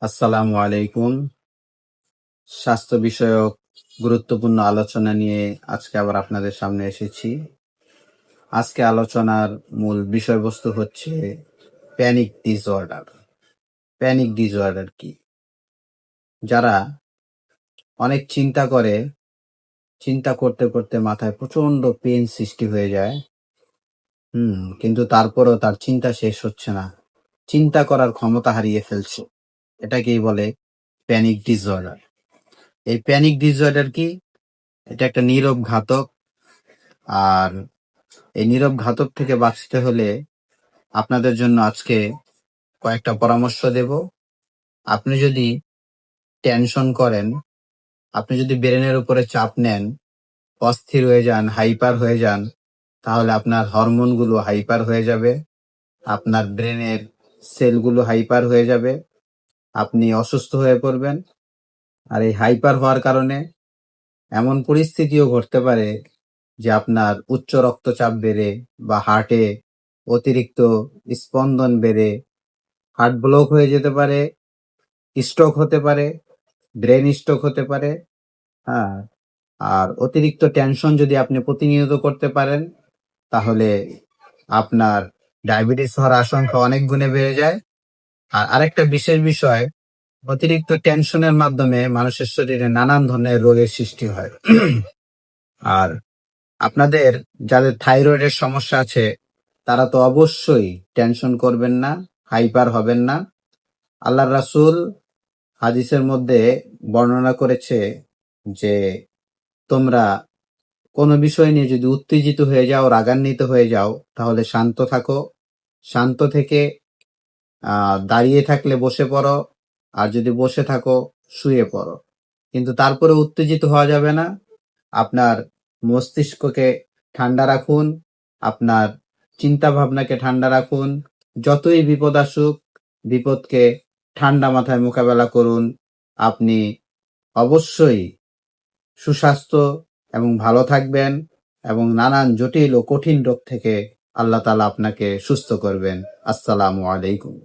আসসালামু আলাইকুম। স্বাস্থ্য বিষয়ক গুরুত্বপূর্ণ আলোচনা নিয়ে আজকে আবার আপনাদের সামনে এসেছি। আজকে আলোচনার মূল বিষয়বস্তু হচ্ছে প্যানিক ডিসঅর্ডার। প্যানিক ডিসঅর্ডার কি? যারা অনেক চিন্তা করে, চিন্তা করতে করতে মাথায় প্রচন্ড পেইন সৃষ্টি হয়ে যায়, কিন্তু তারপরেও তার চিন্তা শেষ হচ্ছে না, চিন্তা করার ক্ষমতা হারিয়ে ফেলছে। এটাকেই বলে প্যানিক ডিসঅর্ডার। এই প্যানিক ডিসঅর্ডার কি? এটা একটা নীরব ঘাতক। আর এই নীরব ঘাতক থেকে বাঁচতে হলে আপনাদের জন্য আজকে কয়েকটা পরামর্শ দেব। আপনি যদি টেনশন করেন, আপনি যদি ব্রেনের উপরে চাপ নেন, অস্থির হয়ে যান, হাইপার হয়ে যান, তাহলে আপনার হরমোনগুলো হাইপার হয়ে যাবে, আপনার ব্রেনের সেলগুলো হাইপার হয়ে যাবে, আপনি অসুস্থ হয়ে পড়বেন। আর এই হাইপার হওয়ার কারণে এমন পরিস্থিতিও ঘটতে পারে যে আপনার উচ্চ রক্তচাপ বেড়ে বা হার্টে অতিরিক্ত স্পন্দন বেড়ে হার্ট ব্লক হয়ে যেতে পারে, স্ট্রোক হতে পারে, ব্রেন স্ট্রোক হতে পারে। হ্যাঁ, আর অতিরিক্ত টেনশন যদি আপনি প্রতিনিয়ত করতে পারেন, তাহলে আপনার ডায়াবেটিস হওয়ার আশঙ্কা অনেক গুণে বেড়ে যায়। আর আরেকটা বিশেষ বিষয়, অতিরিক্ত টেনশনের মাধ্যমে মানুষের শরীরে নানান ধরনের রোগের সৃষ্টি হয়। আর আপনাদের যাদের থাইরয়েডের সমস্যা আছে, তারা তো অবশ্যই টেনশন করবেন না, হাইপার হবেন না। আল্লাহর রাসূল হাদিসের মধ্যে বর্ণনা করেছে যে তোমরা কোনো বিষয় নিয়ে যদি উত্তেজিত হয়ে যাও, রাগান্বিত হয়ে যাও, তাহলে শান্ত থাকো। শান্ত থেকে দাঁড়িয়ে থাকলে বসে পড়ো, আর যদি বসে থাকো শুয়ে পড়ো। কিন্তু তারপরে উত্তেজিত হওয়া যাবে না। আপনার মস্তিষ্ককে ঠান্ডা রাখুন, আপনার চিন্তা ভাবনাকে ঠান্ডা রাখুন। যতই বিপদ আসুক, বিপদকে ঠান্ডা মাথায় মোকাবেলা করুন। আপনি অবশ্যই সুস্বাস্থ্য এবং ভালো থাকবেন, এবং নানান জটিল ও কঠিন রোগ থেকে আল্লাহ তাআলা আপনাকে সুস্থ করবেন। আসসালামু আলাইকুম।